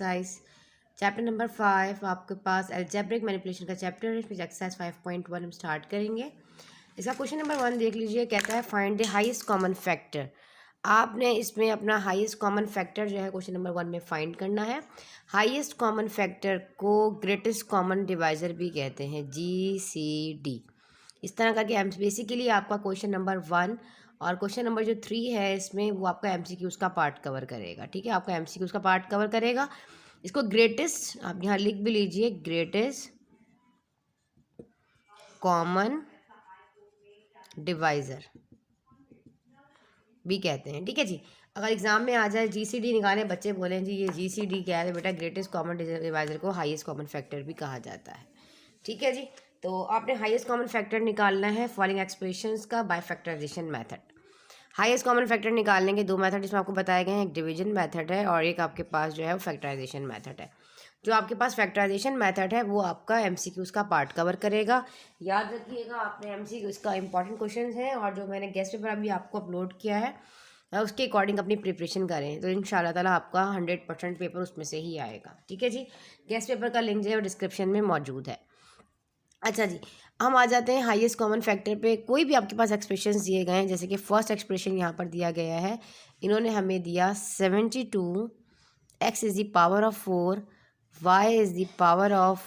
Exercise chapter number 5 आपके पास algebraic manipulation का chapter है। इसमें एक्सरसाइज 5.1 हम स्टार्ट करेंगे। इसका क्वेश्चन नंबर 1 देख लीजिए, कहता है find the highest common factor. आपने इसमें अपना हाईएस्ट कॉमन फैक्टर जो है क्वेश्चन नंबर 1 में फाइंड करना है। हाईएस्ट कॉमन फैक्टर को ग्रेटेस्ट कॉमन डिवाइज़र भी कहते हैं, GCD। इस तरह करके बेसिकली आपका क्वेश्चन नंबर 1 और क्वेश्चन नंबर जो 3 है इसमें वो आपका MCQs का पार्ट कवर करेगा। ठीक है, आपका MCQs का पार्ट कवर करेगा। इसको ग्रेटेस्ट आप यहाँ लिख भी लीजिए, ग्रेटेस्ट कॉमन डिवाइज़र भी कहते हैं। ठीक है जी, अगर एग्जाम में आ जाए GCD निकाले, बच्चे बोलें जी ये GCD क्या है, बेटा ग्रेटेस्ट कॉमन डिवाइज़र को हाईएस्ट कॉमन फैक्टर भी कहा जाता है। ठीक है जी, तो आपने हाईएस्ट कॉमन फैक्टर निकालना है फॉलोइंग एक्सप्रेशंस का by factorization method. Highest common factor निकालने के दो मेथड इसमें आपको बताए गए हैं, एक डिवीजन मेथड है और एक आपके पास जो है वो फैक्टराइजेशन मेथड है। जो आपके पास फैक्टराइजेशन मेथड है वो आपका MCQs का पार्ट कवर करेगा। याद रखिएगा, आपने MCQs का इंपॉर्टेंट क्वेश्चन है और जो मैंने गेस्ट पेपर अभी आपको अपलोड किया है उसके अकॉर्डिंग अपनी प्रिपरेशन करें, तो इंशाल्लाह ताला आपका 100% पेपर उसमें से ही आएगा। ठीक है जी, गेस्ट पेपर का लिंक जो है डिस्क्रिप्शन में मौजूद है। अच्छा जी, हम आ जाते हैं हाईएस्ट कॉमन फैक्टर पे। कोई भी आपके पास एक्सप्रेशंस दिए गए हैं, जैसे कि फर्स्ट एक्सप्रेशन यहाँ पर दिया गया है, इन्होंने हमें दिया 72 x is the power of 4, y is the power of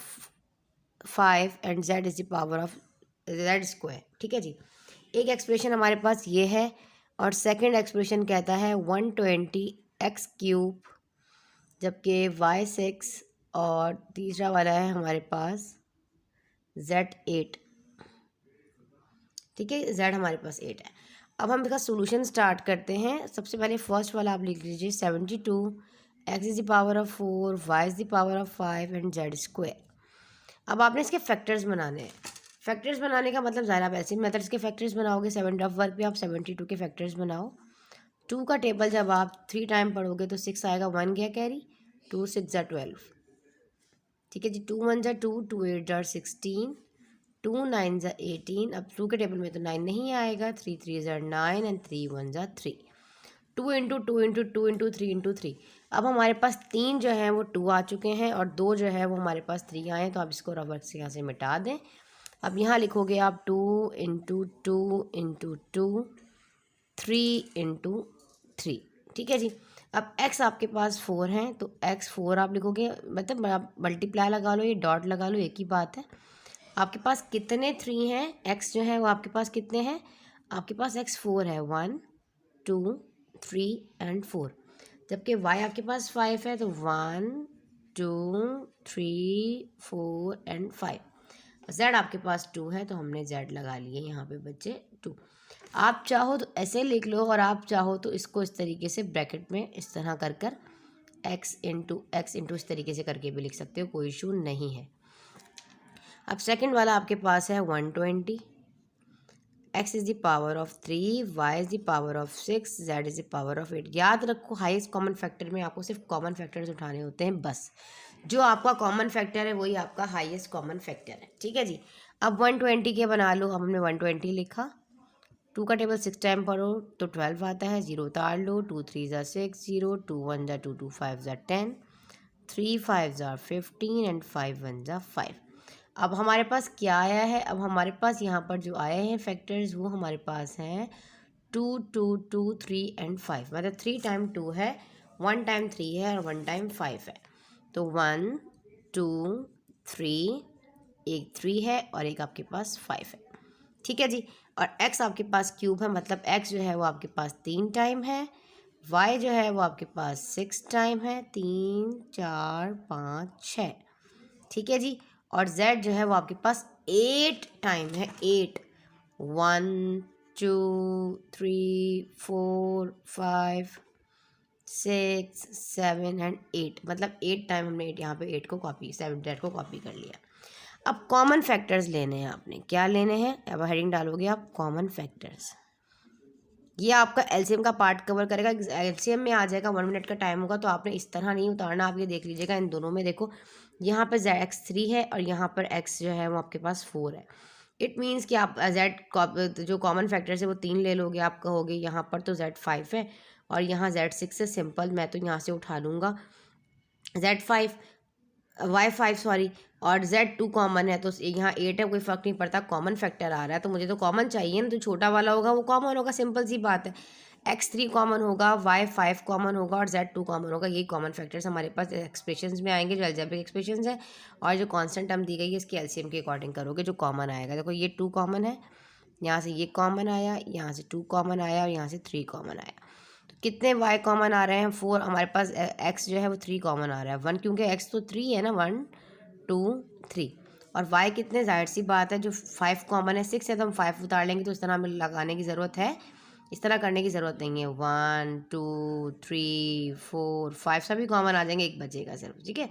5 and z is the power of z square. ठीक है जी, एक एक्सप्रेशन हमारे पास ये है और सेकंड एक्सप्रेशन कहता है 120 x क्यूब, जबकि y 6 और तीसरा वाला है हमारे पास Z8। ठीक है, Z हमारे पास 8 है। अब हम इसका सोल्यूशन स्टार्ट करते हैं। सबसे पहले फर्स्ट वाला आप लिख लीजिए 72 x is the power of 4, y is the power of 5 and z square. अब आपने इसके फैक्टर्स बनाने हैं। फैक्टर्स बनाने का मतलब ज़ाहिर आप ऐसे मेथड्स के फैक्टर्स बनाओगे। 7 रफ वर्क पे आप 72 के फैक्टर्स बनाओ। 2 का टेबल जब आप 3 टाइम पढ़ोगे तो 6 आएगा, 1 गया कैरी, 2 6 ज़ा 12। ठीक है जी, 2 1 ज़ा 2, 2 8 ज़ा 16, 2 9 ज़ा 18। अब 2 के टेबल में तो 9 नहीं आएगा, 3 3 ज़ा 9 एंड 3 1 ज़ा 3। 2 इंटू 2 इंटू 2 इंटू 3 इंटू 3। अब हमारे पास 3 जो है वो 2 आ चुके हैं और 2 जो है वो हमारे पास 3 आए हैं, तो आप इसको रवर्स से यहाँ से मिटा दें। अब यहाँ लिखोगे आप 2 इंटू 2 इंटू 2, 3 इंटू 3। ठीक है जी, अब x आपके पास 4 हैं तो x 4 आप लिखोगे, मतलब आप मल्टीप्लाई लगा लो, ये डॉट लगा लो, एक ही बात है। आपके पास कितने 3 हैं, x जो है वो आपके पास कितने हैं, आपके पास x 4 है, 1 2 3 एंड 4, जबकि y आपके पास 5 है, तो 1 2 3 4 एंड 5। z आपके पास 2 है तो हमने z लगा लिए यहाँ पे बच्चे 2। आप चाहो तो ऐसे लिख लो और आप चाहो तो इसको इस तरीके से ब्रैकेट में इस तरह कर कर x इंटू इस तरीके से करके भी लिख सकते हो, कोई इशू नहीं है। अब सेकंड वाला आपके पास है 120, x is the power of 3, y is the power of 6, z is the power of 8। याद रखो, हाईएस्ट कॉमन फैक्टर में आपको सिर्फ कॉमन फैक्टर्स उठाने होते हैं बस। जो आपका कॉमन फैक्टर है वही आपका हाईएस्ट कॉमन फैक्टर है। ठीक है जी, अब 120 के बना लो। अब हमने 120 लिखा, 2 का टेबल 6 टाइम पढ़ो तो 12 आता है, 0 उतार लो, 2 3 ज़ा 6 0, 2 1 ज़ा 2, 2 5 ज़ा 10, 3 5 ज़ा 15 एंड 5 1 ज़ा 5। अब हमारे पास क्या आया है, अब हमारे पास यहाँ पर जो आए हैं फैक्टर्स वो हमारे पास हैं 2 2 2 3 एंड 5, मतलब 3 टाइम 2 है, 1 टाइम 3 है और 1 टाइम 5 है, तो 1 2 3, एक 3 है और एक आपके पास 5 है। ठीक है जी, और x आपके पास क्यूब है, मतलब x जो है वो आपके पास 3 टाइम है, y जो है वो आपके पास 6 टाइम है, 3 4 5 6। ठीक है जी, और z जो है वो आपके पास 8 टाइम है, 8 1 2 3 4 5 6 7 एंड 8, मतलब 8 टाइम हमने 8 यहाँ पे 8 को कॉपी 7 z को कॉपी कर लिया। अब कॉमन फैक्टर्स लेने हैं आपने, क्या लेने हैं, अब हेडिंग डालोगे आप कॉमन फैक्टर्स। ये आपका एलसीएम का पार्ट कवर करेगा। एलसीएम में आ जाएगा, 1 मिनट का टाइम होगा, तो आपने इस तरह नहीं उतारना। आप ये देख लीजिएगा, इन दोनों में देखो, यहाँ पर x3 है और यहाँ पर x जो है वो आपके पास 4 है। इट मीन्स कि आप z जो कॉमन फैक्टर्स है वो 3 ले लोगे। आप कहोगे यहाँ पर तो z5 है और यहाँ z6 है, सिंपल मैं तो यहाँ से उठा लूँगा Z5 Y5 सॉरी, और Z2 कॉमन है, तो यहाँ 8 है, कोई फ़र्क नहीं पड़ता, कॉमन फैक्टर आ रहा है तो मुझे तो कॉमन चाहिए ना, तो छोटा वाला होगा वो कॉमन होगा, सिंपल सी बात है। X3 कॉमन होगा, Y5 कॉमन होगा और Z2 कॉमन होगा, यही कॉमन फैक्टर्स हमारे पास एक्सप्रेशंस में आएंगे जो अलजेब्रिक एक्सप्रेशंस है। और जो कांस्टेंट टर्म दी गई है इसकी एलसीएम के अकॉर्डिंग करोगे जो कॉमन आएगा। देखो ये 2 कॉमन है, यहाँ से ये कॉमन आया, यहाँ से 2 कॉमन आया और यहाँ से 3 कॉमन आया। तो कितने y कॉमन आ रहे हैं? 4। हमारे पास x जो है वो 3 कॉमन आ रहा है, 1, क्योंकि x तो 3 है ना, 1 2 3। और y कितने, जाहिर सी बात है जो 5 कॉमन है 6 है, तो हम 5 उतार लेंगे, तो इस तरह हमें लगाने की ज़रूरत है, इस तरह करने की ज़रूरत नहीं है। 1 2 3 4 5 सभी कॉमन आ जाएंगे, एक बचेगा सिर्फ, ठीक है,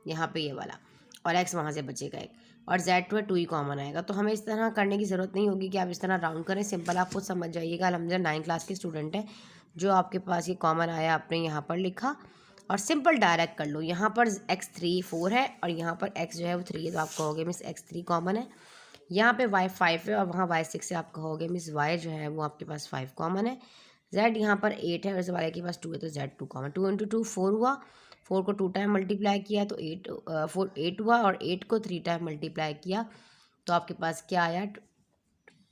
यहाँ पे ये वाला, और x वहाँ से बचेगा एक, और Z2 है 2 ही कॉमन आएगा। तो हमें इस तरह करने की ज़रूरत नहीं होगी कि आप इस तरह राउंड करें, सिंपल आप खुद समझ जाइएगा। अलहमदिल्ला 9 क्लास के स्टूडेंट हैं, जो आपके पास ये कॉमन आया आपने यहाँ पर लिखा और सिंपल डायरेक्ट कर लो। यहाँ पर x3 4 है और यहाँ पर x जो है वो 3 है, तो आप कहोगे मिस x3 कॉमन है। यहाँ पे y5 है और वहाँ y6 है, आप कहोगे मिस y जो है वो आपके पास 5 कॉमन है। z यहाँ पर 8 है और इस वाले के पास 2 है, तो z2 कॉमन। 2 इंटू 2 4 हुआ, 4 को 2 टाइम मल्टीप्लाई किया तो 8 हुआ, और 8 को 3 टाइम मल्टीप्लाई किया तो आपके पास क्या आया?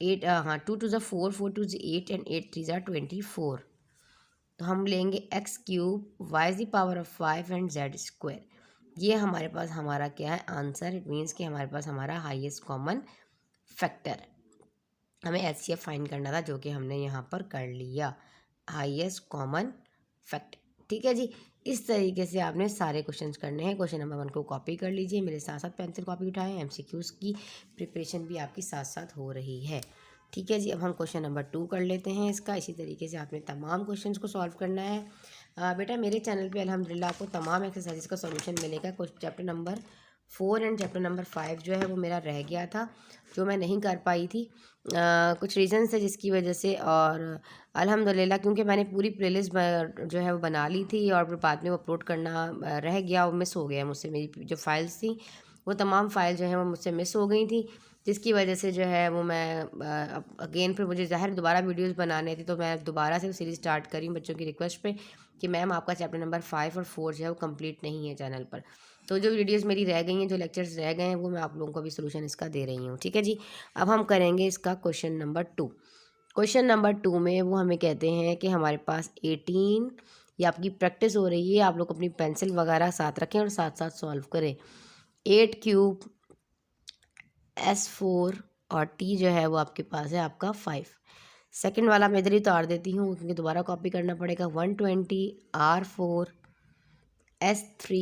8, हाँ, 2 टू ज़ा 4, 4 टू ज़ा 8 एंड 8 3 ज़ा 24। तो हम लेंगे x³ y⁻5 एंड z²। ये हमारे पास हमारा क्या है? आंसर। इट मीन्स कि हमारे पास हमारा हाईएस्ट कॉमन फैक्टर है। हमें HCF फाइंड करना था, जो कि हमने यहाँ पर कर लिया, हाईएस्ट कॉमन फैक्टर। ठीक है जी, इस तरीके से आपने सारे क्वेश्चंस करने हैं। क्वेश्चन नंबर 1 को कॉपी कर लीजिए, मेरे साथ साथ पेंसिल कॉपी उठाएं, MCQs की प्रिपरेशन भी आपकी साथ साथ हो रही है। ठीक है जी, अब हम क्वेश्चन नंबर 2 कर लेते हैं इसका। इसी तरीके से आपने तमाम क्वेश्चंस को सॉल्व करना है। बेटा मेरे चैनल पे अल्हम्दुलिल्लाह आपको तमाम एक्सरसाइज का सॉल्यूशन मिलेगा। Chapter number 4 and chapter number 5 जो है वो मेरा रह गया था, जो मैं नहीं कर पाई थी, कुछ रीज़न है जिसकी वजह से। और अल्हम्दुलिल्लाह क्योंकि मैंने पूरी प्लेलिस्ट जो है वो बना ली थी और फिर बाद में वो अपलोड करना रह गया, वो मिस हो गया मुझसे। मेरी जो फाइल्स थी वो तमाम फाइल जो है वो मुझसे मिस हो गई थी, जिसकी वजह से जो है वो मैं अगेन फिर मुझे ज़ाहिर दोबारा वीडियोस बनाने थे, तो मैं दोबारा से सीरीज़ स्टार्ट करी बच्चों की रिक्वेस्ट पे कि मैम आपका चैप्टर नंबर 5 और 4 जो है वो कंप्लीट नहीं है चैनल पर। तो जो वीडियोस मेरी रह गई हैं, जो लेक्चर्स रह गए हैं, वो मैं आप लोगों को भी सोल्यूशन इसका दे रही हूँ। ठीक है जी, अब हम करेंगे इसका क्वेश्चन नंबर 2। क्वेश्चन नंबर 2 में वो हमें कहते हैं कि हमारे पास 18, ये आपकी प्रैक्टिस हो रही है, आप लोग अपनी पेंसिल वगैरह साथ रखें और साथ साथ सॉल्व करें। 8³ S4 और T जो है वो आपके पास है आपका 5। सेकंड वाला मैं इधर ही उतार देती हूँ क्योंकि दोबारा कॉपी करना पड़ेगा। 120 R4 S3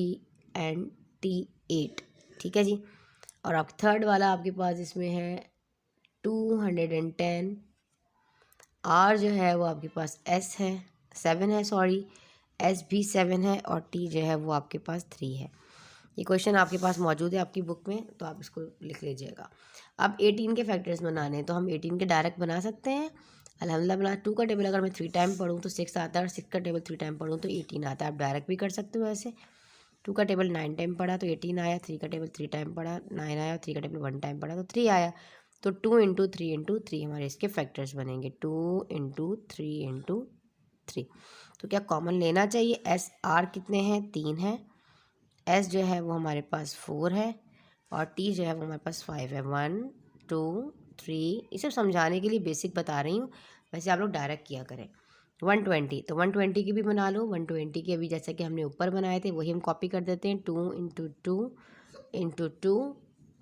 एंड T8। ठीक है जी, और आप थर्ड वाला आपके पास इसमें है 210 R जो है वो आपके पास S है 7 है, सॉरी S भी 7 है, और T जो है वो आपके पास 3 है। ये क्वेश्चन आपके पास मौजूद है आपकी बुक में, तो आप इसको लिख लीजिएगा। अब 18 के फैक्टर्स बनाने हैं, तो हम 18 के डायरेक्ट बना सकते हैं अल्हम्दुलिल्लाह। बना 2 का टेबल अगर मैं 3 टाइम पढ़ूँ तो 6 आता है, और 6 का टेबल 3 टाइम पढ़ूँ तो 18 आता है। आप डायरेक्ट भी कर सकते हो ऐसे। 2 का टेबल 9 टाइम पढ़ा तो 18 आया, 3 का टेबल 3 टाइम पढ़ा 9 आया, 3 का टेबल 1 टाइम पढ़ा तो 3 आया। तो 2 इंटू 3 इंटू 3 हमारे इसके फैक्टर्स बनेंगे, 2 इंटू 3 इंटू 3। तो क्या कॉमन लेना चाहिए? एस आर कितने हैं? 3 है। एस जो है वो हमारे पास 4 है, और टी जो है वो हमारे पास 5 है। 1 2 3, ये सब समझाने के लिए बेसिक बता रही हूँ, वैसे आप लोग डायरेक्ट किया करें। 120, तो 120 की भी बना लो। 120 के अभी जैसा कि हमने ऊपर बनाए थे वही हम कॉपी कर देते हैं। 2 इंटू 2 इंटू 2,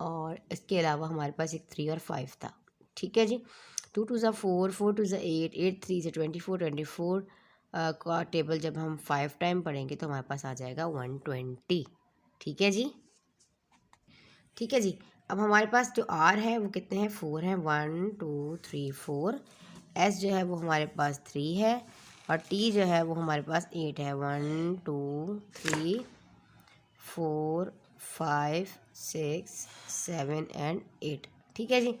और इसके अलावा हमारे पास एक 3 और 5 था। ठीक है जी, 2 2 ज़ा 4, 4 2 ज़ा 8, 8 3 से 24, 24 का टेबल जब हम 5 टाइम पढ़ेंगे तो हमारे पास आ जाएगा 120। ठीक है जी, ठीक है जी। अब हमारे पास जो आर है वो कितने हैं? 4 हैं, 1 2 3 4। एस जो है वो हमारे पास 3 है, और टी जो है वो हमारे पास 8 है। 1 2 3 4 5 6 7 एंड 8। ठीक है जी,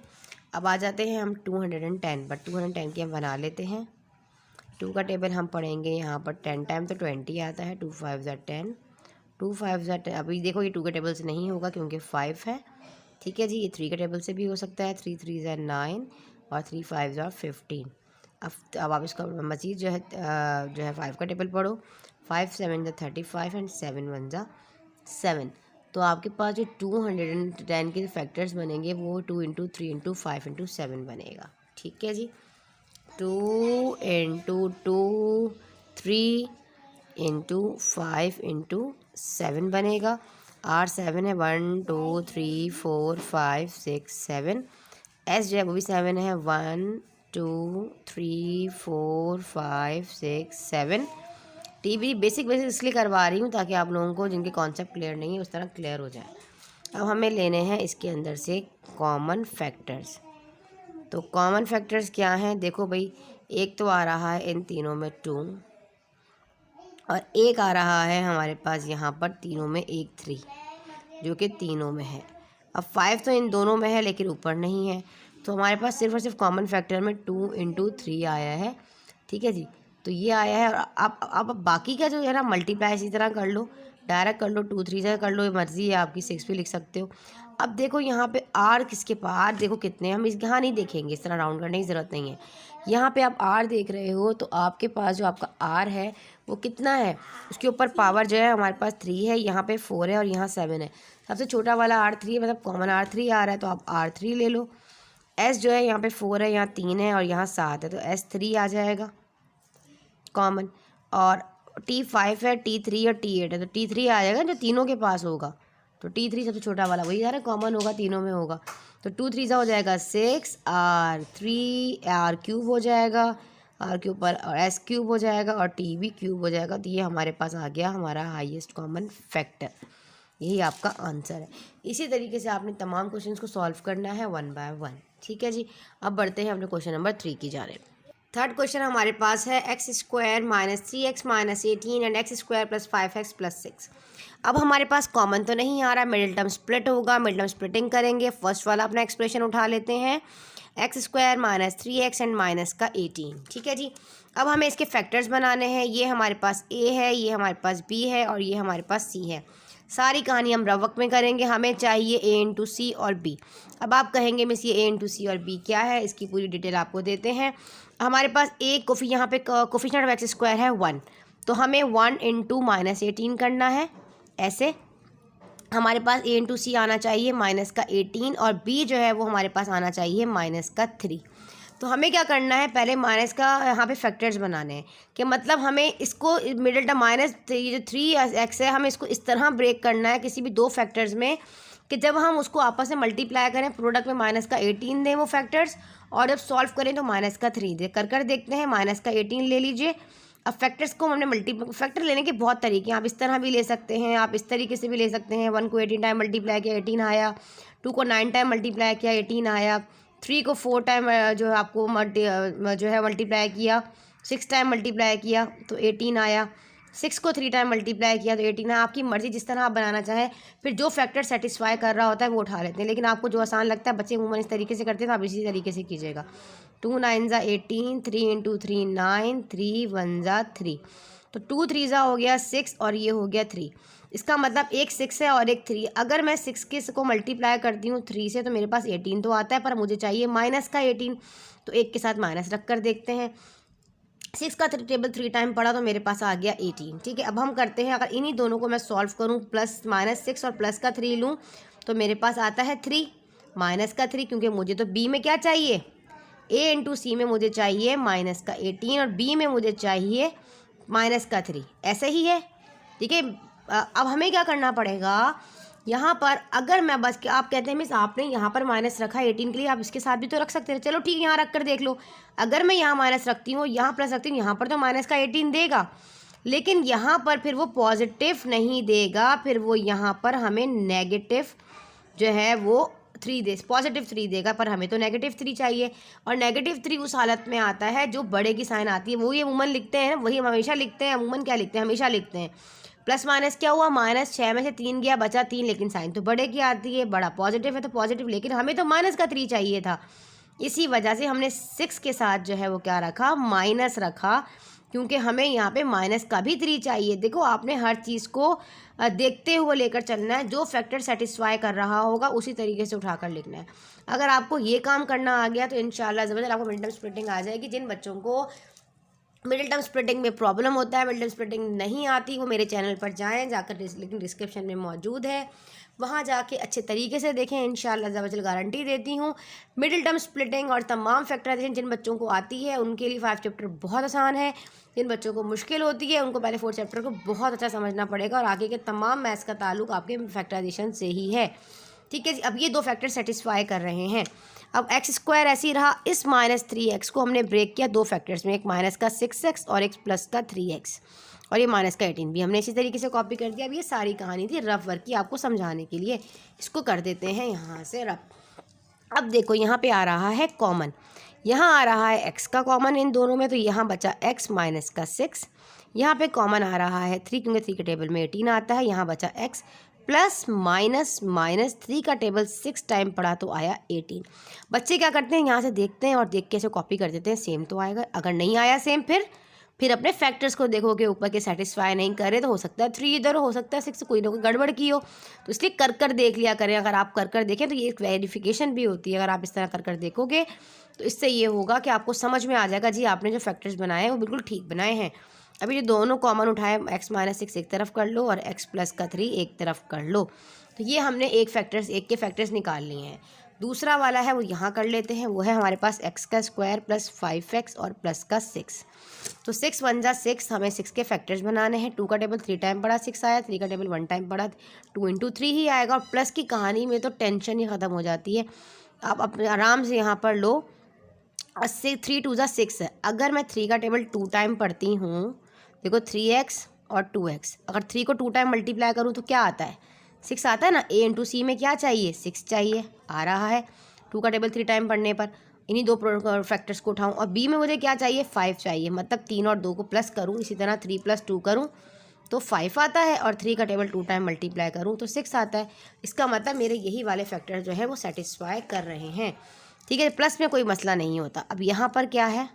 अब आ जाते हैं हम 210 पर। 210 के हम बना लेते हैं। 2 का टेबल हम पढ़ेंगे यहाँ पर 10 टाइम तो 20 आता है। 2 5 ज़ा 10, 2 5 ज़ा 10। अभी देखो ये 2 के टेबल से नहीं होगा क्योंकि 5 है। ठीक है जी, ये 3 के टेबल से भी हो सकता है। 3 3 ज़ा 9 और 3 5 ज़ा 15। अब आप इसका मज़ीद जो है 5 का टेबल पढ़ो। 5 7 ज़ा 35 एंड 7 1 ज़ा 7। तो आपके पास जो 210 के फैक्टर्स बनेंगे वो 2 इंटू 3 इंटू 5 इंटू 7 बनेगा। ठीक है जी, 2 इंटू 2 3 इंटू 5 इंटू 7 बनेगा। R7 है 1 2 3 4 5 6 7। S जो है वो भी 7 है 1 2 3 4 5 6 7। टी भी बेसिक इसलिए करवा रही हूँ ताकि आप लोगों को जिनके कॉन्सेप्ट क्लियर नहीं है उस तरह क्लियर हो जाए। अब हमें लेने हैं इसके अंदर से कॉमन फैक्टर्स। तो कॉमन फैक्टर्स क्या हैं, देखो भाई, एक तो आ रहा है इन तीनों में 2 और एक आ रहा है हमारे पास यहाँ पर तीनों में 1 3 जो कि तीनों में है। अब 5 तो इन दोनों में है लेकिन ऊपर नहीं है, तो हमारे पास सिर्फ और सिर्फ कॉमन फैक्टर में 2 इंटू 3 आया है। ठीक है जी, तो ये आया है। और आप बाकी का जो है ना मल्टीप्लाई इसी तरह कर लो, डायरेक्ट कर लो, 2 3 जगह कर लो, ये मर्जी है आपकी, 6 भी लिख सकते हो। अब देखो यहाँ पे आर किसके पास, देखो कितने, हम इस यहाँ नहीं देखेंगे, इस तरह राउंड करने की ज़रूरत नहीं है। यहाँ पे आप आर देख रहे हो तो आपके पास जो आपका आर है वो कितना है, उसके ऊपर पावर जो है हमारे पास 3 है, यहाँ पे 4 है और यहाँ 7 है। सबसे छोटा वाला R3 है, मतलब कॉमन R3 आ रहा है तो आप R3 ले लो। S जो है यहाँ पे 4 है, यहाँ 3 है और यहाँ 7 है तो S3 आ जाएगा कॉमन। और T5 है, T3 और T8 है तो T3 आ जाएगा जो तीनों के पास होगा। तो T3 सबसे छोटा वाला वही यार कॉमन होगा, तीनों में होगा। तो 2 3 सा हो जाएगा 6, R3 R क्यूब हो जाएगा, R के ऊपर और S क्यूब हो जाएगा और T भी क्यूब हो जाएगा। तो ये हमारे पास आ गया हमारा हाईएस्ट कॉमन फैक्टर, यही आपका आंसर है। इसी तरीके से आपने तमाम क्वेश्चंस को सॉल्व करना है 1 बाय 1। ठीक है जी, अब बढ़ते हैं अपने क्वेश्चन नंबर 3 की जानिब। थर्ड क्वेश्चन हमारे पास है x square minus 3x minus 18 and x square plus 5x plus 6। अब हमारे पास कॉमन तो नहीं आ रहा, मिडिल टर्म स्प्लिट होगा, मिडिल टर्म स्प्लिटिंग करेंगे। फर्स्ट वाला अपना एक्सप्रेशन उठा लेते हैं, x square minus 3x and minus का 18। ठीक है जी, अब हमें इसके फैक्टर्स बनाने हैं। ये हमारे पास a है, ये हमारे पास b है और ये हमारे पास c है। सारी कहानी हम रवक में करेंगे, हमें चाहिए a इंटू सी और b। अब आप कहेंगे मिस ये a इंटू सी और b क्या है, इसकी पूरी डिटेल आपको देते हैं। हमारे पास यहाँ पे कोफिशिएंट ऑफ एक्स स्क्वायर है 1, तो हमें 1 इंटू माइनस 18 करना है। ऐसे हमारे पास a इंटू सी आना चाहिए माइनस का 18 और b जो है वो हमारे पास आना चाहिए माइनस का 3। तो हमें क्या करना है, पहले माइनस का यहाँ पे फैक्टर्स बनाने हैं, कि मतलब हमें इसको मिडिल टर्म माइनस ये जो 3x है हमें इसको इस तरह ब्रेक करना है किसी भी दो फैक्टर्स में कि जब हम उसको आपस में मल्टीप्लाई करें प्रोडक्ट में माइनस का 18 दें वो फैक्टर्स, और जब सॉल्व करें तो माइनस का 3 दे। कर देखते हैं, माइनस का 18 ले लीजिए। अब फैक्टर्स को हमने फैक्टर लेने के बहुत तरीके हैं, आप इस तरह भी ले सकते हैं, आप इस तरीके से भी ले सकते हैं। 1 को 18 टाइम मल्टीप्लाई किया 18 आया, 2 को 9 टाइम मल्टीप्लाई किया 18 आया, 3 को 4 टाइम जो है आपको जो है मल्टीप्लाई किया, 6 टाइम मल्टीप्लाई किया तो 18 आया, 6 को 3 टाइम मल्टीप्लाई किया तो 18 है। आपकी मर्ज़ी जिस तरह आप बनाना चाहें, फिर जो फैक्टर सेटिस्फाई कर रहा होता है वो उठा लेते हैं, लेकिन आपको जो आसान लगता है, बच्चे उमूमन इस तरीके से करते हैं तो आप इसी तरीके से कीजिएगा। 2 9 ज़ा 18, 3 इंटू 3 9, 3 1 ज़ा 3, तो 2 3 ज़ा हो गया 6 और ये हो गया 3। इसका मतलब एक 6 है और एक 3। अगर मैं 6 के को मल्टीप्लाई करती हूँ 3 से तो मेरे पास 18 तो आता है, पर मुझे चाहिए माइनस का 18, तो एक के साथ माइनस रख कर देखते हैं। 6 का टेबल 3 टाइम पड़ा तो मेरे पास आ गया 18। ठीक है, अब हम करते हैं, अगर इन्हीं दोनों को मैं सॉल्व करूँ, प्लस माइनस 6 और प्लस का 3 लूँ तो मेरे पास आता है 3 माइनस का 3, क्योंकि मुझे तो b में क्या चाहिए, a इंटू सी में मुझे चाहिए माइनस का 18 और b में मुझे चाहिए माइनस का 3। ऐसे ही है। ठीक है, अब हमें क्या करना पड़ेगा यहाँ पर, अगर मैं बस आप कहते हैं मिस आपने यहाँ पर माइनस रखा 18 के लिए, आप इसके साथ भी तो रख सकते हैं। चलो ठीक है, यहाँ रख कर देख लो। अगर मैं यहाँ माइनस रखती हूँ, यहाँ प्लस रखती हूँ, यहाँ पर तो माइनस का 18 देगा, लेकिन यहाँ पर फिर वो पॉजिटिव नहीं देगा, फिर वो यहाँ पर हमें नेगेटिव जो है वो 3 दे, पॉजिटिव 3 देगा, पर हमें तो नेगेटिव 3 चाहिए। और नेगेटिव 3 उस हालत में आता है जो बड़े की साइन आती है, वो ये अमूमन लिखते हैं, वही हम हमेशा लिखते हैं। अमूमन क्या लिखते हैं, हमेशा लिखते हैं। प्लस माइनस क्या हुआ, माइनस 6 में से 3 गया, बचा 3, लेकिन साइन तो बड़े की आती है, बड़ा पॉजिटिव है तो पॉजिटिव, लेकिन हमें तो माइनस का 3 चाहिए था। इसी वजह से हमने 6 के साथ जो है वो क्या रखा, माइनस रखा, क्योंकि हमें यहाँ पे माइनस का भी 3 चाहिए। देखो आपने हर चीज़ को देखते हुए लेकर चलना है, जो फैक्टर सेटिस्फाई कर रहा होगा उसी तरीके से उठाकर लिखना है। अगर आपको ये काम करना आ गया तो इंशाल्लाह ज़बरदस्त आपको मिड टर्म स्प्लिटिंग आ जाएगी। जिन बच्चों को मिडिल टर्म स्प्लिटिंग में प्रॉब्लम होता है, मिडिल टर्म स्प्लिटिंग नहीं आती, वो मेरे चैनल पर जाएं जाकर, लेकिन डिस्क्रिप्शन में मौजूद है, वहाँ जाके अच्छे तरीके से देखें, इंशाल्लाह ज़बरदस्त गारंटी देती हूँ। मिडिल टर्म स्प्लिटिंग और तमाम फैक्टराइजेशन जिन बच्चों को आती है उनके लिए 5 चैप्टर बहुत आसान है, जिन बच्चों को मुश्किल होती है उनको पहले 4 चैप्टर को बहुत अच्छा समझना पड़ेगा, और आगे के तमाम मैथ्स का ताल्लुक आपके फैक्टराइजेशन से ही है। ठीक है जी, अब ये 2 फैक्टर सेटिस्फाई कर रहे हैं। अब एक्स स्क्वायर ऐसे ही रहा, इस -3x को हमने ब्रेक किया 2 फैक्टर्स में, एक माइनस का 6x और एक प्लस का 3x, और ये माइनस का 18 भी हमने इसी तरीके से कॉपी कर दिया। अब ये सारी कहानी थी रफ वर्क की आपको समझाने के लिए, इसको कर देते हैं यहाँ से रफ। अब देखो यहाँ पे आ रहा है कॉमन, यहाँ आ रहा है x का कॉमन इन दोनों में, तो यहाँ बचा x माइनस का 6, यहाँ पे कॉमन आ रहा है 3, क्योंकि 3 के टेबल में 18 आता है, यहाँ बचा x प्लस माइनस -3 का टेबल 6 टाइम पढ़ा तो आया 18। बच्चे क्या करते हैं, यहाँ से देखते हैं और देख के इसे कॉपी कर देते हैं, सेम तो आएगा, अगर नहीं आया सेम फिर अपने फैक्टर्स को देखोगे ऊपर के सेटिस्फाई नहीं करे तो हो सकता है 3 इधर हो सकता है 6 कोई ना कोई गड़बड़ की हो, तो इसलिए कर देख लिया करें। अगर आप कर देखें तो ये एक वेरिफिकेशन भी होती है, अगर आप इस तरह कर देखोगे तो इससे ये होगा कि आपको समझ में आ जाएगा जी आपने जो फैक्टर्स बनाए हैं वो बिल्कुल ठीक बनाए हैं। अभी ये दोनों कॉमन उठाए, x माइनस 6 एक तरफ कर लो और x प्लस का 3 एक तरफ कर लो, तो ये हमने एक के फैक्टर्स निकाल लिए हैं। दूसरा वाला है वो यहाँ कर लेते हैं, वो है हमारे पास x का स्क्वायर प्लस 5x और प्लस का 6, तो 6 1 जा 6, हमें 6 के फैक्टर्स बनाने हैं। 2 का टेबल 3 टाइम पड़ा 6 आया, 3 का टेबल 1 टाइम पड़ा 2 × 3 ही आएगा, और प्लस की कहानी में तो टेंशन ही ख़त्म हो जाती है। आप अपने आराम से यहाँ पर लो, 3 2 जा 6 है, अगर मैं 3 का टेबल 2 टाइम पढ़ती हूँ, देखो 3x और 2x, अगर 3 को 2 टाइम मल्टीप्लाई करूँ तो क्या आता है 6 आता है ना, a × c में क्या चाहिए 6 चाहिए, आ रहा है 2 का टेबल 3 टाइम पढ़ने पर। इन्हीं 2 फैक्टर्स को उठाऊँ, और b में मुझे क्या चाहिए 5 चाहिए, मतलब 3 और 2 को प्लस करूँ, इसी तरह 3 + 2 करूँ तो 5 आता है, और 3 का टेबल 2 टाइम मल्टीप्लाई करूँ तो 6 आता है। इसका मतलब मेरे यही वाले फैक्टर जो है वो सेटिस्फाई कर रहे हैं। ठीक है, प्लस में कोई मसला नहीं होता। अब यहाँ पर क्या है,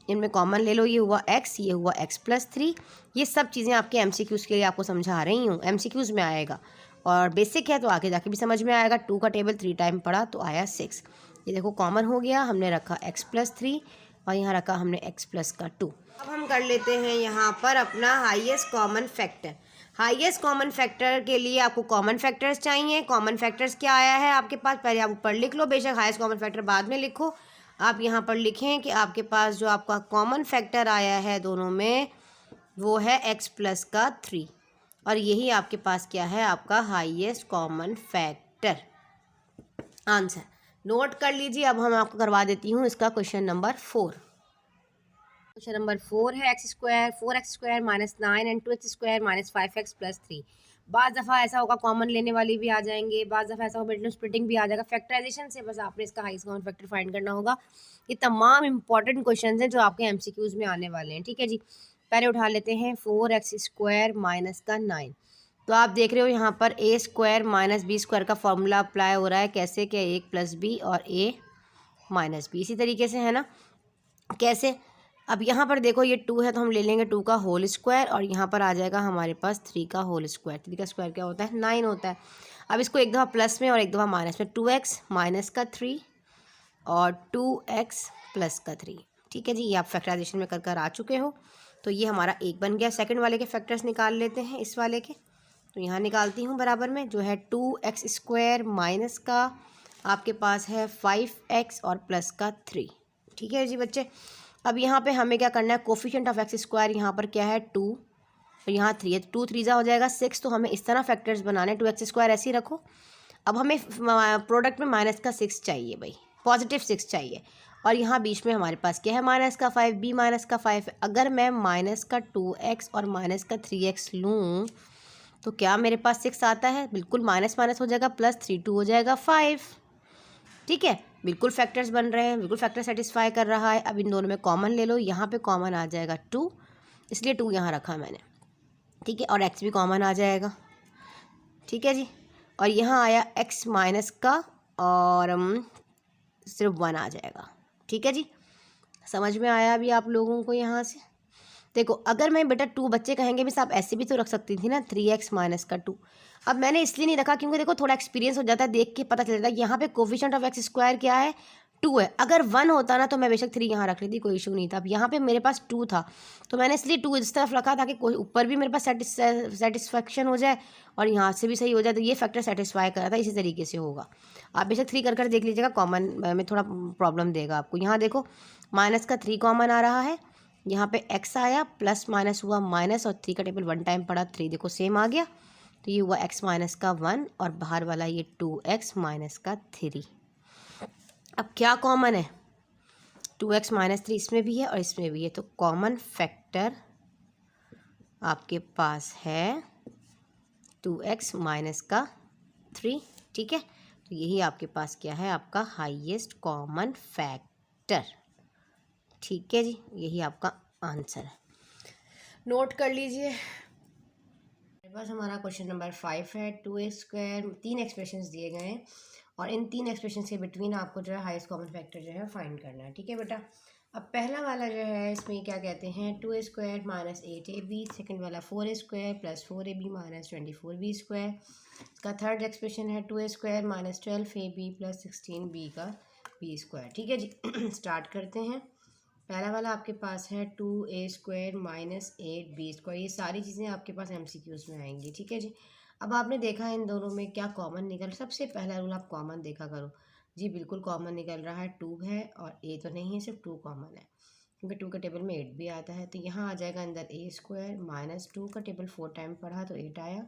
इनमें कॉमन ले लो, ये हुआ x, ये हुआ x + 3, ये सब चीज़ें आपके MCQs के लिए आपको समझा रही हूँ, MCQs में आएगा और बेसिक है तो आगे जाके भी समझ में आएगा। 2 का टेबल 3 टाइम पढ़ा तो आया 6, ये देखो कॉमन हो गया, हमने रखा x + 3 और यहाँ रखा हमने x प्लस का 2। अब हम कर लेते हैं यहाँ पर अपना highest common factor. Highest common factor के लिए आपको कॉमन फैक्टर्स चाहिए। कॉमन फैक्टर्स क्या आया है आपके पास, पहले आप ऊपर लिख लो, बेशक हाईएस्ट कॉमन फैक्टर बाद में लिखो। आप यहाँ पर लिखें कि आपके पास जो आपका कॉमन फैक्टर आया है दोनों में वो है x प्लस का 3, और यही आपके पास क्या है आपका highest common factor answer. Note कर लीजिए। अब हम आपको करवा देती हूँ इसका क्वेश्चन नंबर 4। क्वेश्चन नंबर 4 है x square 4x square -9 and 2x square -5x + 3। बाज़ दफ़ा ऐसा होगा कॉमन लेने वाली भी आ जाएंगे, बाज़ दफ़ा ऐसा होगा मिडिल स्प्लिटिंग भी आ जाएगा। फैक्टराइजेशन से बस आपने इसका हाईएस्ट कॉमन फैक्टर फाइंड करना होगा। ये तमाम इंपॉर्टेंट क्वेश्चन हैं जो आपके MCQs में आने वाले हैं। ठीक है जी, पहले उठा लेते हैं 4x स्क्वायर -9। तो आप देख रहे हो यहाँ पर a स्क्वायर -b स्क्वायर का फॉर्मूला अप्लाई हो रहा है। कैसे, क्या 1 + b और a - b, इसी तरीके से है ना। कैसे, अब यहाँ पर देखो ये 2 है तो हम ले लेंगे 2 का होल स्क्वायर, और यहाँ पर आ जाएगा हमारे पास 3 का होल स्क्वायर। 3 का स्क्वायर क्या होता है 9 होता है। अब इसको एक दफ़ा प्लस में और एक दफ़ा माइनस में, 2x माइनस का 3 और 2x प्लस का 3। ठीक है जी, ये आप फैक्टराइजेशन में कर आ चुके हो। तो ये हमारा एक बन गया। सेकंड वाले के फैक्टर्स निकाल लेते हैं इस वाले के, तो यहाँ निकालती हूँ बराबर में, जो है 2x स्क्वायर माइनस का आपके पास है 5x और प्लस का 3। ठीक है जी बच्चे, अब यहाँ पे हमें क्या करना है, कोफिशिएंट ऑफ एक्स स्क्वायर यहाँ पर क्या है 2 और यहाँ 3 है, 2 3 हो जाएगा 6, तो हमें इस तरह फैक्टर्स बनाने, 2x स्क्वायर ऐसे ही रखो। अब हमें प्रोडक्ट में माइनस का 6 चाहिए भाई, पॉजिटिव 6 चाहिए, और यहाँ बीच में हमारे पास क्या है माइनस का 5, b माइनस का 5। अगर मैं माइनस का 2x और माइनस का 3x लूँ तो क्या मेरे पास 6 आता है, बिल्कुल माइनस माइनस हो जाएगा, प्लस 3 2 हो जाएगा 5। ठीक है, बिल्कुल फैक्टर्स बन रहे हैं, बिल्कुल फैक्टर सेटिस्फाई कर रहा है। अब इन दोनों में कॉमन ले लो, यहाँ पे कॉमन आ जाएगा 2, इसलिए 2 यहाँ रखा मैंने। ठीक है, और x भी कॉमन आ जाएगा। ठीक है जी, और यहाँ आया x माइनस का और सिर्फ 1 आ जाएगा। ठीक है जी, समझ में आया अभी आप लोगों को। यहाँ से देखो, अगर मैं बेटा 2, बच्चे कहेंगे मिस आप ऐसे भी तो रख सकती थी ना 3x माइनस का 2। अब मैंने इसलिए नहीं रखा क्योंकि देखो थोड़ा एक्सपीरियंस हो जाता है, देख के पता चल जाता है। यहाँ पे कोफिशिएंट ऑफ एक्स स्क्वायर क्या है 2 है। अगर 1 होता ना तो मैं बेशक 3 यहाँ रख लेती, कोई इशू नहीं था। अब यहाँ पे मेरे पास 2 था तो मैंने इसलिए 2 इस तरफ रखा ताकि कोई ऊपर भी मेरे पास सेटिस्फेक्शन हो जाए और यहाँ से भी सही हो जाए। तो ये फैक्टर सेटिस्फाई कर रहा था, इसी तरीके से होगा। आप बेशक 3 कर देख लीजिएगा, कॉमन में थोड़ा प्रॉब्लम देगा आपको। यहाँ देखो माइनस का 3 कॉमन आ रहा है, यहाँ पे x आया, प्लस माइनस हुआ माइनस, और 3 का टेबल 1 टाइम पड़ा, 3 देखो सेम आ गया। तो ये हुआ x माइनस का 1 और बाहर वाला ये 2x माइनस का 3। अब क्या कॉमन है, 2x माइनस 3 इसमें भी है और इसमें भी है, तो कॉमन फैक्टर आपके पास है 2x माइनस का 3। ठीक है, तो यही आपके पास क्या है, आपका हाईएस्ट कॉमन फैक्टर। ठीक है जी, यही आपका आंसर है, नोट कर लीजिए। मेरे पास हमारा क्वेश्चन नंबर 5 है। 2x², 3 एक्सप्रेशंस दिए गए हैं और इन 3 एक्सप्रेशंस के बिटवीन आपको जो है हाईएस्ट कॉमन फैक्टर जो है फाइंड करना है। ठीक है बेटा, अब पहला वाला जो है इसमें क्या कहते हैं, 2a² माइनस 8ab, सेकेंड वाला 4a² plus 4ab minus 24b²। इसका थर्ड एक्सप्रेशन है 2a² minus 12ab plus 16b का b²। ठीक है जी स्टार्ट करते हैं। पहला वाला आपके पास है 2a² माइनस 8b²। ये सारी चीज़ें आपके पास MCQs में आएंगी। ठीक है जी, अब आपने देखा इन दोनों में क्या कॉमन निकल, सबसे पहला रूल आप कॉमन देखा करो जी। बिल्कुल कॉमन निकल रहा है, 2 है और a तो नहीं है, सिर्फ 2 कॉमन है, क्योंकि 2 का टेबल में 8 भी आता है। तो यहाँ आ जाएगा अंदर a² माइनस 2 का टेबल 4 टाइम पढ़ा तो 8 आया,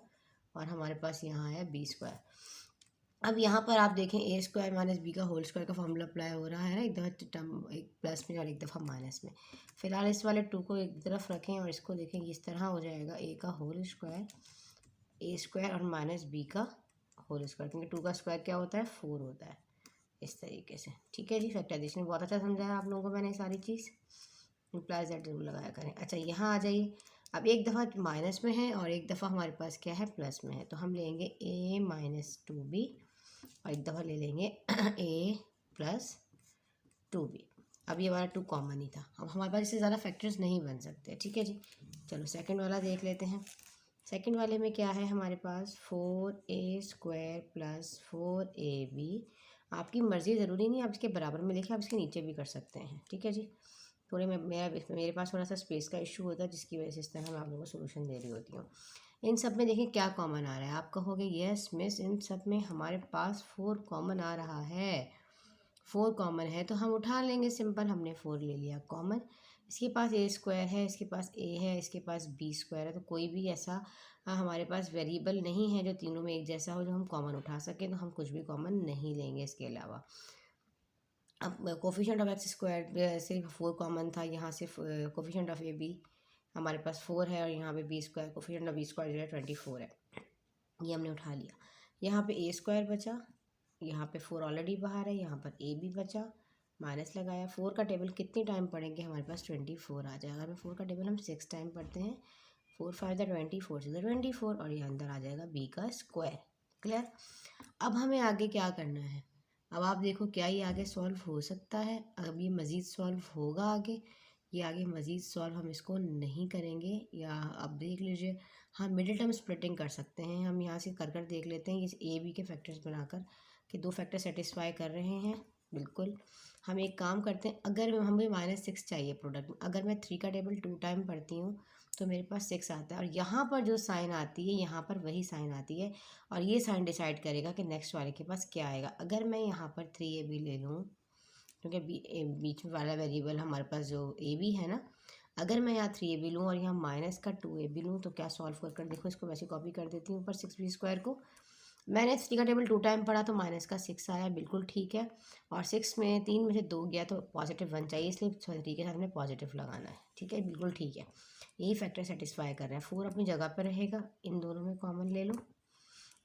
और हमारे पास यहाँ आया b²। अब यहाँ पर आप देखें a² माइनस बी का होल स्क्वायर का फॉर्मूला अप्लाई हो रहा है ना, एक दफ़ा टर्म एक प्लस में और एक दफ़ा माइनस में। फिलहाल इस वाले 2 को एक तरफ रखें और इसको देखें, इस तरह हो जाएगा a का होल स्क्वायर, a² और माइनस b का होल स्क्वायर, क्योंकि 2 का स्क्वायर क्या होता है, 4 होता है, इस तरीके से। ठीक है जी, फैक्टराइजेशन बहुत अच्छा समझाया आप लोगों को मैंने सारी चीज़, इम्प्लाइज दैट जरूर लगाया करें। अच्छा यहाँ आ जाइए, अब एक दफ़ा माइनस में है और एक दफ़ा हमारे पास क्या है, प्लस में है, तो हम लेंगे a माइनस 2b और एक दफ़ा ले लेंगे a प्लस 2b। अब ये वाला 2 कॉमन ही था, अब हमारे पास इससे ज़्यादा फैक्टर्स नहीं बन सकते। ठीक है जी, चलो सेकंड वाला देख लेते हैं। सेकंड वाले में क्या है हमारे पास, 4a² प्लस 4ab। आपकी मर्ज़ी, ज़रूरी नहीं आप इसके बराबर में लिखें, आप इसके नीचे भी कर सकते हैं। ठीक है जी, थोड़े मेरे पास थोड़ा सा स्पेस का इशू होता है, जिसकी वजह से इस तरह मैं आप लोगों को सोल्यूशन दे रही होती हूँ। इन सब में देखें क्या कॉमन आ रहा है, आप कहोगे यस मिस, इन सब में हमारे पास 4 कॉमन आ रहा है। 4 कॉमन है तो हम उठा लेंगे, सिंपल, हमने 4 ले लिया कॉमन। इसके पास a² है, इसके पास a है, इसके पास b² है, तो कोई भी ऐसा हमारे पास वेरिएबल नहीं है जो तीनों में एक जैसा हो जो हम कॉमन उठा सकें, तो हम कुछ भी कॉमन नहीं लेंगे इसके अलावा। अब कोफिशिएंट ऑफ x² सिर्फ 4 कॉमन था, यहाँ से कोफिशिएंट ऑफ ab हमारे पास 4 है और यहाँ पे b², कोफिशिएंट ऑफ b² जो है 24 है, ये हमने उठा लिया। यहाँ पे a² बचा, यहाँ पे 4 ऑलरेडी बाहर है, यहाँ पर a भी बचा, माइनस लगाया। 4 का टेबल कितनी टाइम पढ़ेंगे, हमारे पास 24 आ जाएगा। अगर 4 का टेबल हम 6 टाइम पढ़ते हैं, 4 5 24, 4 6 24, और ये अंदर आ जाएगा b का स्क्वायर। क्लियर, अब हमें आगे क्या करना है, अब आप देखो क्या ये आगे सॉल्व हो सकता है, अब ये मज़ीद सॉल्व होगा आगे, ये आगे मज़ीद सॉल्व हम इसको नहीं करेंगे, या आप देख लीजिए, हाँ मिडिल टर्म स्प्लिटिंग कर सकते हैं हम, यहाँ से कर देख लेते हैं, ये a b के फैक्टर्स बनाकर कि 2 फैक्टर सेटिस्फाई कर रहे हैं। बिल्कुल, हम एक काम करते हैं, अगर हमें -6 चाहिए प्रोडक्ट में, अगर मैं 3 का टेबल 2 टाइम पढ़ती हूँ तो मेरे पास 6 आता है, और यहाँ पर जो साइन आती है यहाँ पर वही साइन आती है, और ये साइन डिसाइड करेगा कि नेक्स्ट वाले के पास क्या आएगा। अगर मैं यहाँ पर 3ab ले लूँ, क्योंकि बीच में वाला वेरिएबल हमारे पास जो ab है ना, अगर मैं यहाँ 3ab लूँ और यहाँ माइनस का 2ab लूँ, तो क्या सॉल्व कर देखो, इसको वैसे कॉपी कर देती हूँ ऊपर 6b² को। मैंने 3 का टेबल 2 टाइम पढ़ा तो माइनस का 6 आया, बिल्कुल ठीक है, और 6 में 3 में से 2 गया तो पॉजिटिव 1 चाहिए, इसलिए 3 के साथ में पॉजिटिव लगाना है। ठीक है, बिल्कुल ठीक है, यही फैक्टर सेटिस्फाई कर रहा है। 4 अपनी जगह पर रहेगा, इन दोनों में कॉमन ले लो,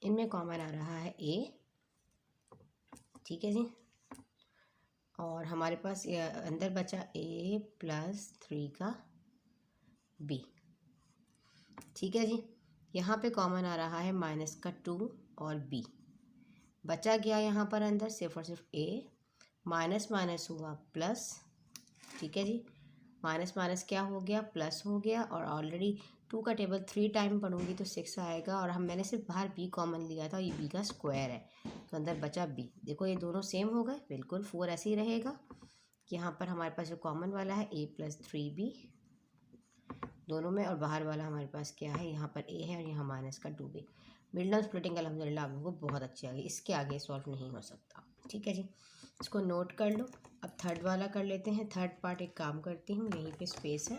इनमें कॉमन आ रहा है a। ठीक है जी, और हमारे पास अंदर बचा a प्लस 3 का b। ठीक है जी, यहाँ पे कॉमन आ रहा है माइनस का 2 और b, बचा गया यहाँ पर अंदर सिर्फ और सिर्फ a, माइनस माइनस हुआ प्लस। ठीक है जी, माइनस माइनस क्या हो गया, प्लस हो गया, और ऑलरेडी 2 का टेबल 3 टाइम पढ़ूंगी तो 6 आएगा, और मैंने सिर्फ बाहर b कॉमन लिया था, ये b का स्क्वायर है, तो अंदर बचा b। देखो ये दोनों सेम हो गए, बिल्कुल 4 ऐसे ही रहेगा। यहाँ पर हमारे पास जो कॉमन वाला है a + 3b दोनों में, और बाहर वाला हमारे पास क्या है, यहाँ पर a है और यहाँ माइनस का 2b। मिडल स्प्लिटिंग अल्हम्दुलिल्लाह आप लोगों को बहुत अच्छी आ गई, इसके आगे सॉल्व नहीं हो सकता। ठीक है जी, इसको नोट कर लो। अब थर्ड वाला कर लेते हैं। थर्ड पार्ट एक काम करती हूँ, यहीं पे स्पेस है,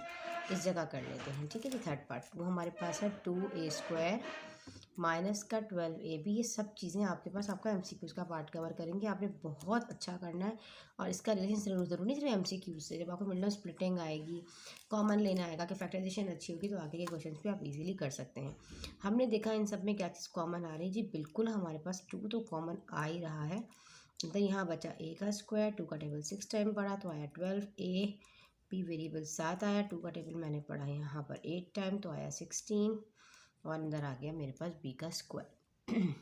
इस जगह कर लेते हैं। ठीक है जी, थर्ड पार्ट वो हमारे पास है 2a² माइनस का 12ab। ये सब चीज़ें आपके पास आपका MCQs का पार्ट कवर करेंगे, आपने बहुत अच्छा करना है। और इसका रिलेशन ज़रूर नहीं सिर्फ MCQs से, जब आपको मिडल स्प्लिटिंग आएगी, कॉमन लेना आएगा कि फैक्टराइजेशन अच्छी होगी, तो आगे के क्वेश्चन पे आप इजीली कर सकते हैं। हमने देखा इन सब में क्या चीज़ कॉमन आ रही है जी, बिल्कुल हमारे पास 2 तो कॉमन आ ही रहा है। तो यहाँ बचा a का स्क्वायर, 2 का टेबल 6 टाइम पढ़ा तो आया 12, a b वेरिएबल 7 आया, 2 का टेबल मैंने पढ़ा यहाँ पर 8 टाइम तो आया 16, और अंदर आ गया मेरे पास b का स्क्वायर।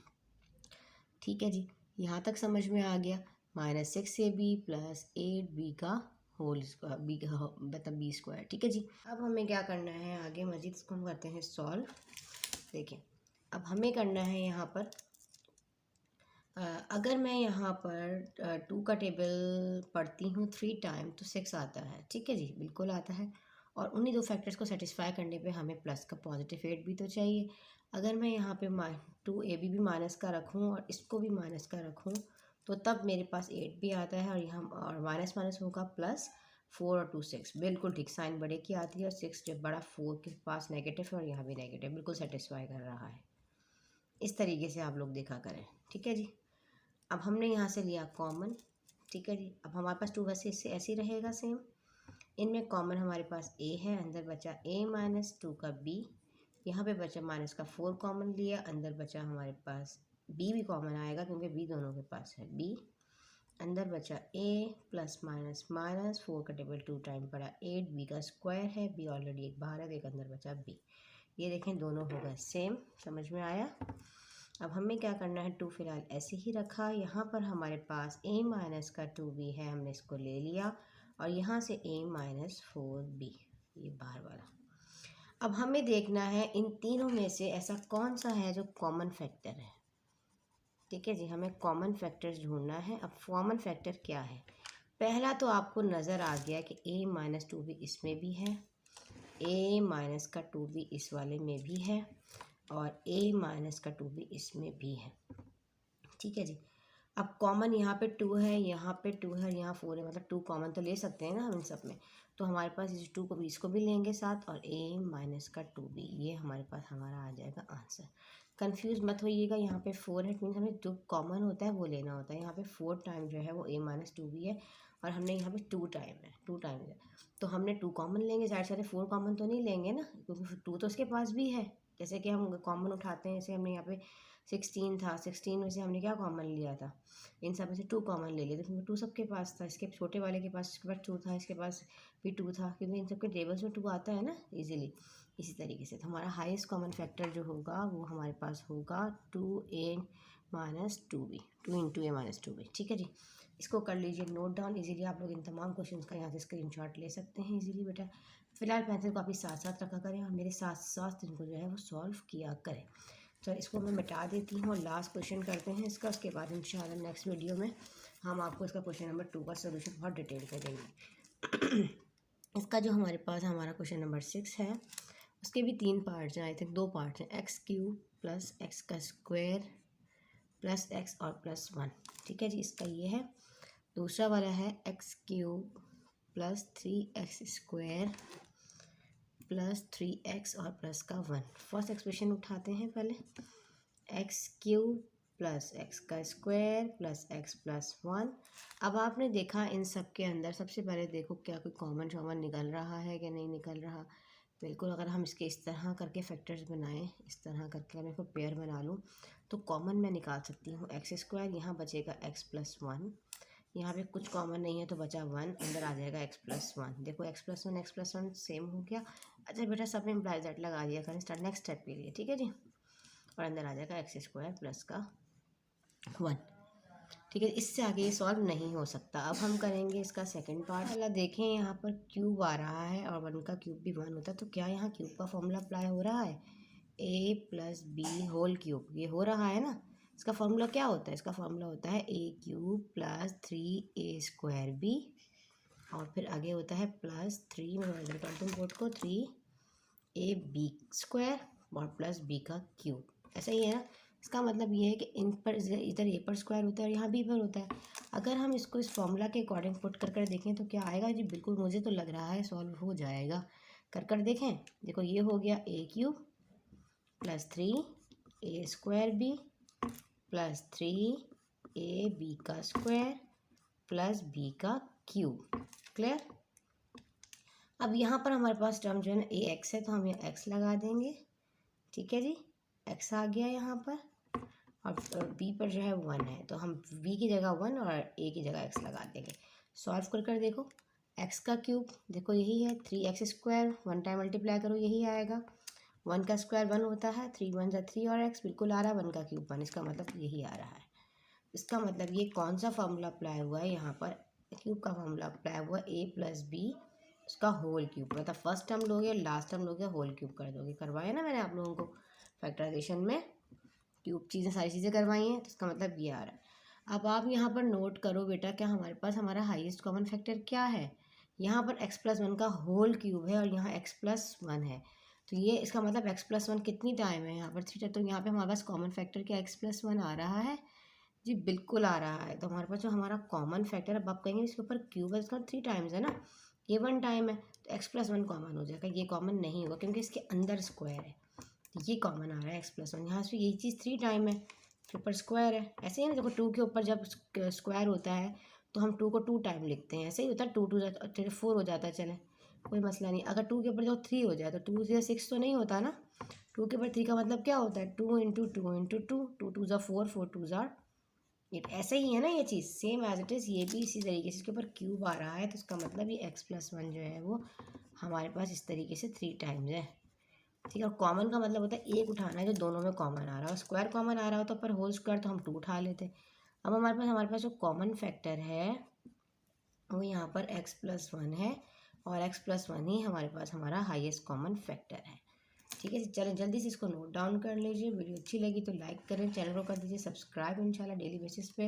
ठीक है जी, यहाँ तक समझ में आ गया। -6ab + 8b का होल स्क्वायर, बी मतलब b स्क्वायर। ठीक है जी, अब हमें क्या करना है आगे मजीद, इसको हम करते हैं सॉल्व। देखिए अब हमें करना है यहाँ पर अगर मैं यहाँ पर 2 का टेबल पढ़ती हूँ 3 टाइम तो 6 आता है। ठीक है जी, बिल्कुल आता है। और उन्हीं दो फैक्टर्स को सेटिस्फाई करने पे हमें प्लस का पॉजिटिव 8 भी तो चाहिए। अगर मैं यहाँ पे 2ab भी माइनस का रखूँ और इसको भी माइनस का रखूँ तो तब मेरे पास 8 भी आता है, और यहाँ और माइनस माइनस होगा प्लस, 4 और 2 6, बिल्कुल ठीक, साइन बड़े की आती है, और 6 जब बड़ा 4 के पास नेगेटिव है और यहाँ भी नेगेटिव, बिल्कुल सेटिस्फाई कर रहा है। इस तरीके से आप लोग देखा करें। ठीक है जी, अब हमने यहाँ से लिया कॉमन। ठीक है जी, अब हमारे पास 2 वैसे इससे ऐसे ही रहेगा सेम। इनमें कॉमन हमारे पास a है, अंदर बचा a - 2 का b, यहाँ पे बचा माइनस का 4 कॉमन लिया, अंदर बचा हमारे पास b भी कॉमन आएगा क्योंकि b दोनों के पास है b, अंदर बचा a ± 4 का टेबल 2 टाइम पड़ा 8, b का स्क्वायर है, b ऑलरेडी एक बाहर है तो एक अंदर बचा b। ये देखें दोनों हो गए सेम, समझ में आया। अब हमें क्या करना है, 2 फिलहाल ऐसे ही रखा, यहाँ पर हमारे पास a - का 2b है, हमने इसको ले लिया, और यहाँ से a - 4b ये बाहर वाला। अब हमें देखना है इन तीनों में से ऐसा कौन सा है जो कॉमन फैक्टर है। ठीक है जी, हमें कॉमन फैक्टर्स ढूंढना है। अब कॉमन फैक्टर क्या है, पहला तो आपको नज़र आ गया कि a - 2b इसमें भी है, a - का 2b इस वाले में भी है, और a - का 2b इसमें भी है। ठीक है जी, अब कॉमन यहाँ पे 2 है, यहाँ पे 2 है और यहाँ 4 है, मतलब 2 कॉमन तो ले सकते हैं ना हम इन सब में। तो हमारे पास इस 2 को भी, इसको भी लेंगे साथ, और a - का 2b ये हमारे पास हमारा आ जाएगा आंसर। कंफ्यूज मत होइएगा, यहाँ पे 4 है, मीन्स हमें जो कॉमन होता है वो लेना होता है। यहाँ पे 4 टाइम जो है वो a - 2b है, और हमने यहाँ पे 2 टाइम है, 2 टाइम है, तो हमने 2 कॉमन लेंगे, सारे सारे 4 कॉमन तो नहीं लेंगे ना, क्योंकि 2 तो उसके पास भी है। जैसे कि हम कॉमन उठाते हैं, जैसे हमने यहाँ पे 16 था, 16 में से हमने क्या कॉमन लिया था, इन सब में से 2 कॉमन ले लिए, तो 2 सबके पास था, इसके छोटे वाले के पास, इसके पास 2 था, इसके पास भी 2 था, क्योंकि इन सबके टेबल्स में 2 आता है ना इजीली। इसी तरीके से तो हमारा हाईएस्ट कॉमन फैक्टर जो होगा वो हमारे पास होगा 2a - 2b, 2 × a - 2b। ठीक है जी, इसको कर लीजिए नोट डाउन इजीली, आप लोग इन तमाम क्वेश्चन का यहाँ से स्क्रीनशॉट ले सकते हैं इजीली बेटा। फिलहाल पेंसिल को आपकी साथ साथ रखा करें और मेरे साथ साथ इनको जो है वो सॉल्व किया करें। तो इसको मैं मिटा देती हूँ और लास्ट क्वेश्चन करते हैं इसका, उसके बाद इंशाल्लाह नेक्स्ट वीडियो में हम आपको इसका क्वेश्चन नंबर 2 का सोल्यूशन बहुत डिटेल में देंगे। इसका जो हमारे पास हमारा क्वेश्चन नंबर 6 है उसके भी 3 पार्ट्स हैं, आई थिंक 2 पार्ट्स हैं, x³ + x का स्क्वायर + x और +1। ठीक है जी, इसका ये है। दूसरा वाला है x³ + 3x² + 3x और प्लस का 1। फर्स्ट एक्सप्रेशन उठाते हैं पहले, x³ + x का स्क्वायर + x + 1। अब आपने देखा इन सब के अंदर सबसे पहले देखो क्या कोई कॉमन शॉमन निकल रहा है कि नहीं निकल रहा। बिल्कुल, अगर हम इसके इस तरह करके फैक्टर्स बनाएं, इस तरह करके मैं इसको पेयर बना लूँ तो कॉमन मैं निकाल सकती हूँ x², यहाँ बचेगा x + 1, यहाँ पे कुछ कॉमन नहीं है तो बचा 1, अंदर आ जाएगा x + 1। देखो x + 1 सेम हो गया। अच्छा बेटा सब में इम्प्लाई दैट लगा दिया करें स्टार्ट नेक्स्ट स्टेप के लिए। ठीक है जी, और अंदर आ जाएगा x² + का 1। ठीक है, इससे आगे ये सॉल्व नहीं हो सकता। अब हम करेंगे इसका सेकंड पार्ट वाला। देखें यहाँ पर क्यूब आ रहा है और 1 का क्यूब भी 1 होता है, तो क्या यहाँ क्यूब का फॉर्मूला अप्लाई हो रहा है? a plus B whole cube, ये हो रहा है ना। इसका फॉर्मूला क्या होता है? इसका फॉर्मूला होता है a cube plus 3a square B, और फिर आगे होता है प्लस 3, मैं मेजर कर दूँ बोर्ड को, 3a बी स्क्वायर और प्लस b का क्यूब। ऐसा ही है ना। इसका मतलब ये है कि इन पर इधर a पर स्क्वायर होता है और यहाँ b पर होता है। अगर हम इसको इस फॉर्मूला के अकॉर्डिंग पुट कर देखें तो क्या आएगा जी? बिल्कुल मुझे तो लग रहा है सॉल्व हो जाएगा। कर देखें। देखो ये हो गया a cube plus 3a square B plus 3a B का स्क्वायर प्लस b का क्यूब। क्लियर? अब यहाँ पर हमारे पास टर्म जो है ना ए एक्स है, तो हम यहाँ एक्स लगा देंगे। ठीक है जी, एक्स आ गया यहाँ पर, और बी पर जो है 1 है, तो हम बी की जगह 1 और ए की जगह एक्स लगा देंगे। सॉल्व कर देखो, एक्स का क्यूब देखो यही है 3x स्क्वायर, 1 टाइम मल्टीप्लाई करो यही आएगा। 1 का स्क्वायर 1 होता है, 3 1 = 3 और एक्स बिल्कुल आ रहा है, 1 का क्यूब 1, इसका मतलब यही आ रहा है। इसका मतलब ये कौन सा फॉर्मूला अप्लाई हुआ है यहाँ पर? क्यूब का फॉर्मूला अप्लाई हुआ a प्लस बी उसका होल क्यूब। मतलब फर्स्ट टर्म लोगे, लास्ट टर्म लोगे, होल क्यूब कर दोगे। करवाया ना मैंने आप लोगों को फैक्टराइजेशन में, क्यूब चीज़ें सारी चीज़ें करवाई हैं, तो इसका मतलब ये आ रहा है। अब आप यहाँ पर नोट करो बेटा, क्या हमारे पास हमारा हाईएस्ट कॉमन फैक्टर क्या है? यहाँ पर x प्लस 1 का होल क्यूब है और यहाँ x प्लस 1 है, तो ये इसका मतलब x प्लस 1 कितनी टाइम है? यहाँ पर 3, तो यहाँ पे हमारे पास कॉमन फैक्टर क्या x प्लस 1 आ रहा है जी? बिल्कुल आ रहा है। तो हमारे पास जो हमारा कॉमन फैक्टर, अब आप कहेंगे इसके ऊपर क्यूब है, इसका 3 टाइम्स है ना, ये 1 टाइम है, तो x प्लस 1 कॉमन हो जाएगा। ये कॉमन नहीं होगा क्योंकि इसके अंदर स्क्वायर है, तो ये कॉमन आ रहा है x प्लस 1। यहाँ से यही चीज़ 3 टाइम है, इसके ऊपर स्क्वायर है। ऐसे ही ना, देखो 2 के ऊपर जब स्क्वायर होता है तो हम 2 को 2 टाइम लिखते हैं, ऐसे ही होता है। 2 2 4 हो जाता है, चले कोई मसला नहीं। अगर 2 के ऊपर जब 3 हो जाए तो 2 से 6 तो नहीं होता ना। 2 के ऊपर 3 का मतलब क्या होता है? 2 इंटू 2 इंटू 2, 2 2 ज़ा 4, 4 2 ज़ा 8। ऐसे ही है ना ये चीज़, सेम एज इट इज़। ये भी इसी तरीके से इसके ऊपर क्यूब आ रहा है, तो इसका मतलब ये x प्लस 1 जो है वो हमारे पास इस तरीके से 3 टाइम्स है। ठीक है, और कॉमन का मतलब होता है एक उठाना है जो दोनों में कॉमन आ रहा है। स्क्वायर कॉमन आ रहा होता पर होल स्क्वायर तो हम 2 उठा लेते। अब हमारे पास जो कॉमन फैक्टर है वो यहाँ पर x प्लस 1 है, और x प्लस 1 ही हमारे पास हमारा हाईएस्ट कॉमन फैक्टर है। ठीक है, चलें जल्दी से इसको नोट डाउन कर लीजिए। वीडियो अच्छी लगी तो लाइक करें, चैनल को कर दीजिए सब्सक्राइब। इंशाल्लाह डेली बेसिस पे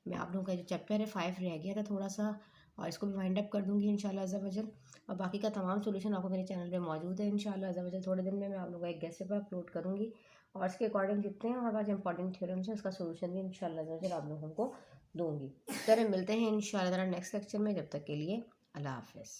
मैं आप लोगों का जो चैप्टर है 5 रह गया था थोड़ा सा, और इसको भी वाइंड अप कर दूंगी इंशाल्लाह अज़्ज़ा वजल। और बाकी का तमाम सोल्यूशन आपको मेरे चैनल पे मौजूद है इंशाल्लाह अज़्ज़ा वजल। थोड़े दिन में मैं आप लोगों का एक गेस्ट पेपर अपलोड करूँगी, और इसके अकॉर्डिंग जितने हैं हमारे पास इंपॉर्टेंट थ्योरम्स हैं उसका सोल्यूशन भी इंशाल्लाह अज़्ज़ा वजल आप लोगों को दूँगी। चलें मिलते हैं इंशाल्लाह नेक्स्ट लेक्चर में। जब तक के लिए अल्लाह हाफ़िज़।